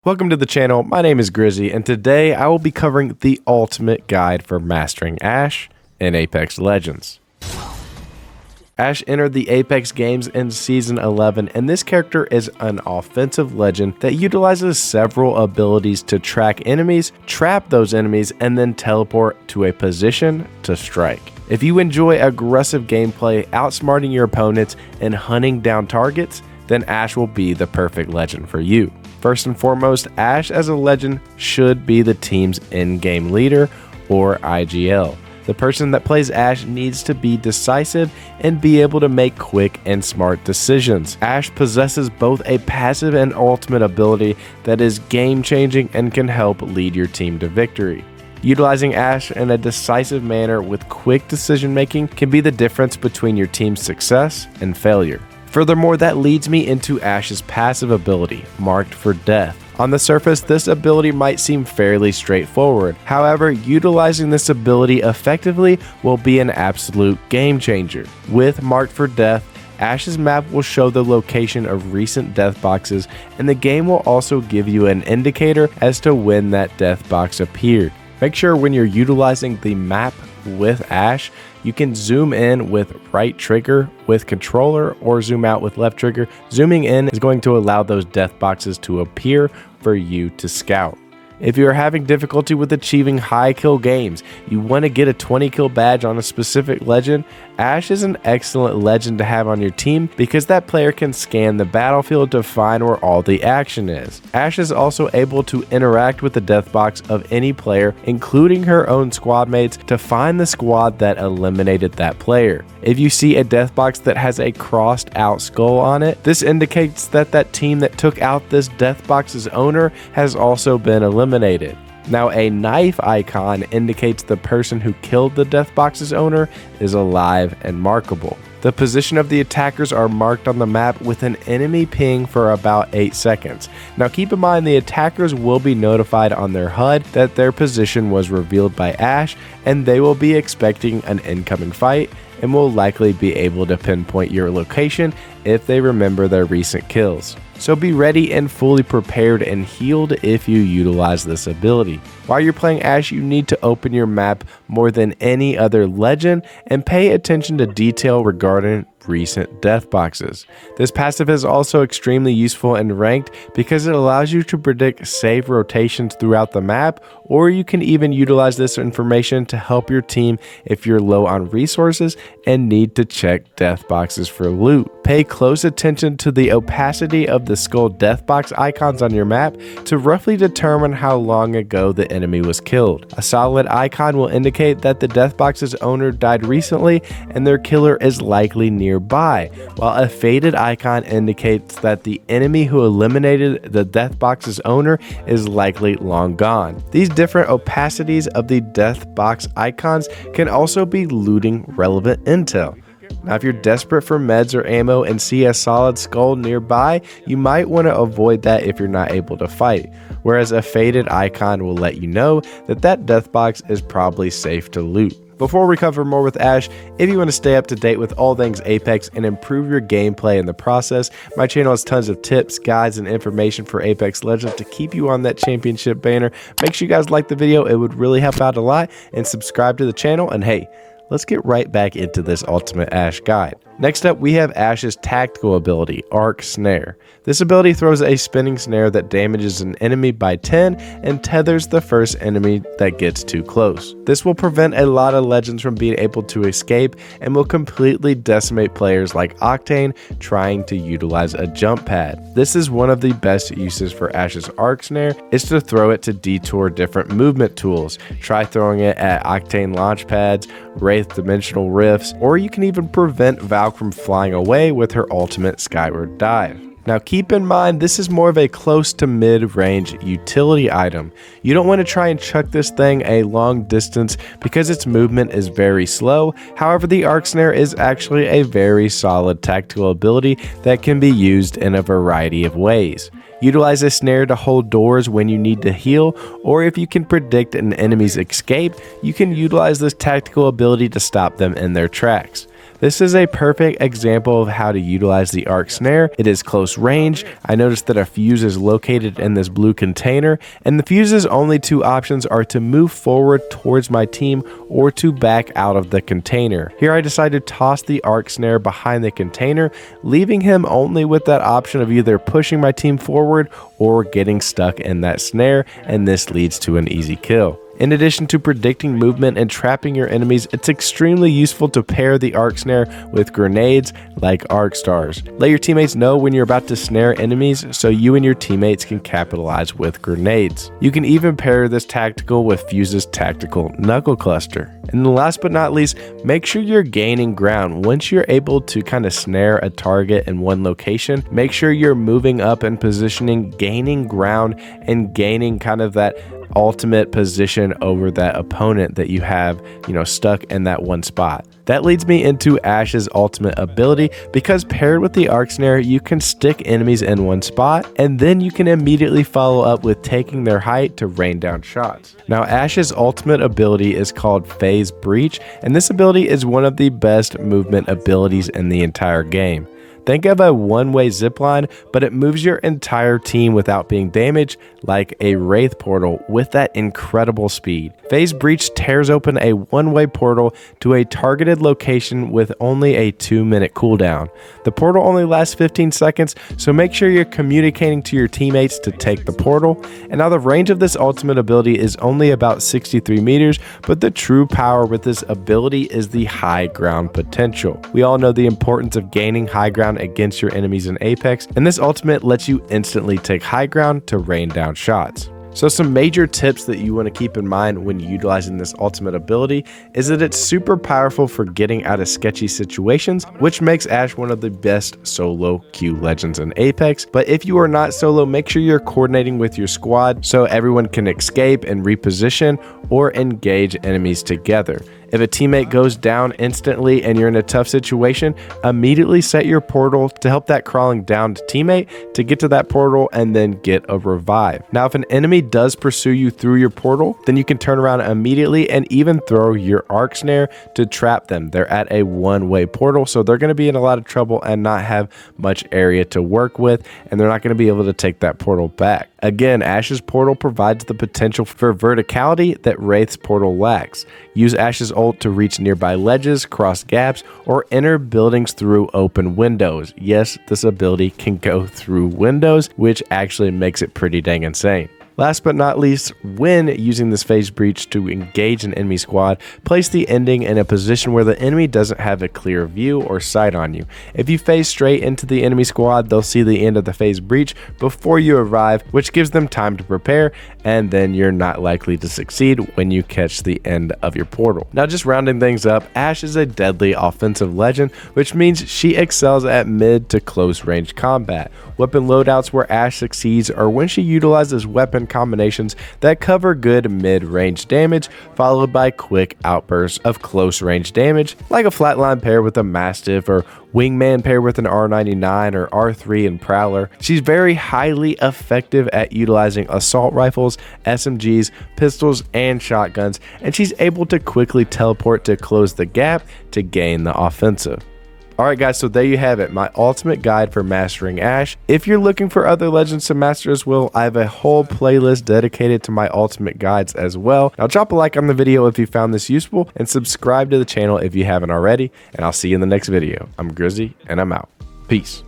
Welcome to the channel, my name is Grizzy, and today I will be covering the ultimate guide for mastering Ashe in Apex Legends. Ashe entered the Apex games in Season 11, and this character is an offensive legend that utilizes several abilities to track enemies, trap those enemies, and then teleport to a position to strike. If you enjoy aggressive gameplay, outsmarting your opponents, and hunting down targets, then Ashe will be the perfect legend for you. First and foremost, Ashe as a legend should be the team's in-game leader, or IGL. The person that plays Ashe needs to be decisive and be able to make quick and smart decisions. Ashe possesses both a passive and ultimate ability that is game-changing and can help lead your team to victory. Utilizing Ashe in a decisive manner with quick decision-making can be the difference between your team's success and failure. Furthermore, that leads me into Ashe's passive ability, Marked for Death. On the surface, this ability might seem fairly straightforward. However, utilizing this ability effectively will be an absolute game changer. With Marked for Death, Ashe's map will show the location of recent death boxes, and the game will also give you an indicator as to when that death box appeared. Make sure when you're utilizing the map with Ashe, you can zoom in with right trigger with controller or zoom out with left trigger. Zooming in is going to allow those death boxes to appear for you to scout. If you are having difficulty with achieving high kill games, you want to get a 20 kill badge on a specific legend, Ashe is an excellent legend to have on your team because that player can scan the battlefield to find where all the action is. Ashe is also able to interact with the death box of any player, including her own squad mates, to find the squad that eliminated that player. If you see a death box that has a crossed out skull on it, this indicates that that team that took out this death box's owner has also been eliminated. Now, a knife icon indicates the person who killed the death box's owner is alive and markable. The position of the attackers are marked on the map with an enemy ping for about 8 seconds. Now keep in mind the attackers will be notified on their HUD that their position was revealed by Ashe, and they will be expecting an incoming fight and will likely be able to pinpoint your location if they remember their recent kills. So be ready and fully prepared and healed if you utilize this ability. While you're playing Ashe, you need to open your map more than any other legend and pay attention to detail regarding recent death boxes. This passive is also extremely useful in ranked because it allows you to predict safe rotations throughout the map, or you can even utilize this information to help your team if you're low on resources and need to check death boxes for loot. Pay close attention to the opacity of the skull death box icons on your map to roughly determine how long ago the enemy was killed. A solid icon will indicate that the death box's owner died recently and their killer is likely nearby, while a faded icon indicates that the enemy who eliminated the death box's owner is likely long gone. These different opacities of the death box icons can also be looting relevant intel. Now, if you're desperate for meds or ammo and see a solid skull nearby, you might want to avoid that if you're not able to fight, whereas a faded icon will let you know that that death box is probably safe to loot. Before we cover more with Ashe, if you want to stay up to date with all things Apex and improve your gameplay in the process, my channel has tons of tips, guides, and information for Apex Legends to keep you on that championship banner. Make sure you guys like the video, it would really help out a lot, and subscribe to the channel, and hey, let's get right back into this ultimate Ashe guide. Next up, we have Ashe's tactical ability, Arc Snare. This ability throws a spinning snare that damages an enemy by 10 and tethers the first enemy that gets too close. This will prevent a lot of legends from being able to escape and will completely decimate players like Octane trying to utilize a jump pad. This is one of the best uses for Ashe's Arc Snare is to throw it to detour different movement tools. Try throwing it at Octane launch pads, Wraith dimensional rifts, or you can even prevent Valk from flying away with her ultimate skyward dive. Now keep in mind, this is more of a close to mid-range utility item. You don't want to try and chuck this thing a long distance because its movement is very slow. However, the Arc Snare is actually a very solid tactical ability that can be used in a variety of ways. Utilize a snare to hold doors when you need to heal, or if you can predict an enemy's escape, you can utilize this tactical ability to stop them in their tracks. This is a perfect example of how to utilize the arc snare. It is close range. I noticed that a fuse is located in this blue container, and the fuse's only two options are to move forward towards my team or to back out of the container. Here I decide to toss the arc snare behind the container, leaving him only with that option of either pushing my team forward or getting stuck in that snare, and this leads to an easy kill. In addition to predicting movement and trapping your enemies, it's extremely useful to pair the arc snare with grenades like arc stars. Let your teammates know when you're about to snare enemies so you and your teammates can capitalize with grenades. You can even pair this tactical with Fuse's tactical knuckle cluster. And then last but not least, make sure you're gaining ground. Once you're able to kind of snare a target in one location, make sure you're moving up and positioning, gaining ground, and gaining kind of that ultimate position over that opponent that you have, stuck in that one spot. That leads me into Ashe's ultimate ability, because paired with the arc snare, you can stick enemies in one spot, and then you can immediately follow up with taking their height to rain down shots. Now, Ashe's ultimate ability is called Phase Breach, and this ability is one of the best movement abilities in the entire game. Think of a one-way zipline, but it moves your entire team without being damaged, like a Wraith portal with that incredible speed. Phase Breach tears open a one-way portal to a targeted location with only a 2-minute cooldown. The portal only lasts 15 seconds, so make sure you're communicating to your teammates to take the portal. And now the range of this ultimate ability is only about 63 meters, but the true power with this ability is the high ground potential. We all know the importance of gaining high ground against your enemies in Apex, and this ultimate lets you instantly take high ground to rain down shots. So some major tips that you want to keep in mind when utilizing this ultimate ability is that it's super powerful for getting out of sketchy situations, which makes Ashe one of the best solo Q legends in Apex. But if you are not solo, make sure you're coordinating with your squad so everyone can escape and reposition or engage enemies together. If a teammate goes down instantly and you're in a tough situation, immediately set your portal to help that crawling down teammate to get to that portal and then get a revive. Now, if an enemy does pursue you through your portal, then you can turn around immediately and even throw your arc snare to trap them. They're at a one-way portal, so they're going to be in a lot of trouble and not have much area to work with, and they're not going to be able to take that portal back. Again, Ashe's portal provides the potential for verticality that Wraith's portal lacks. Use Ashe's ult to reach nearby ledges, cross gaps, or enter buildings through open windows. Yes, this ability can go through windows, which actually makes it pretty dang insane. Last but not least, when using this Phase Breach to engage an enemy squad, place the ending in a position where the enemy doesn't have a clear view or sight on you. If you phase straight into the enemy squad, they'll see the end of the Phase Breach before you arrive, which gives them time to prepare, and then you're not likely to succeed when you catch the end of your portal. Now, just rounding things up, Ashe is a deadly offensive legend, which means she excels at mid to close range combat. Weapon loadouts where Ashe succeeds are when she utilizes weapon combinations that cover good mid-range damage, followed by quick outbursts of close-range damage, like a flatline pair with a Mastiff or Wingman pair with an R99 or R3 and Prowler. She's very highly effective at utilizing assault rifles, SMGs, pistols, and shotguns, and she's able to quickly teleport to close the gap to gain the offensive. Alright guys, so there you have it, my ultimate guide for mastering Ashe. If you're looking for other legends to master as well, I have a whole playlist dedicated to my ultimate guides as well. Now drop a like on the video if you found this useful, and subscribe to the channel if you haven't already, and I'll see you in the next video. I'm Grizzy, and I'm out. Peace.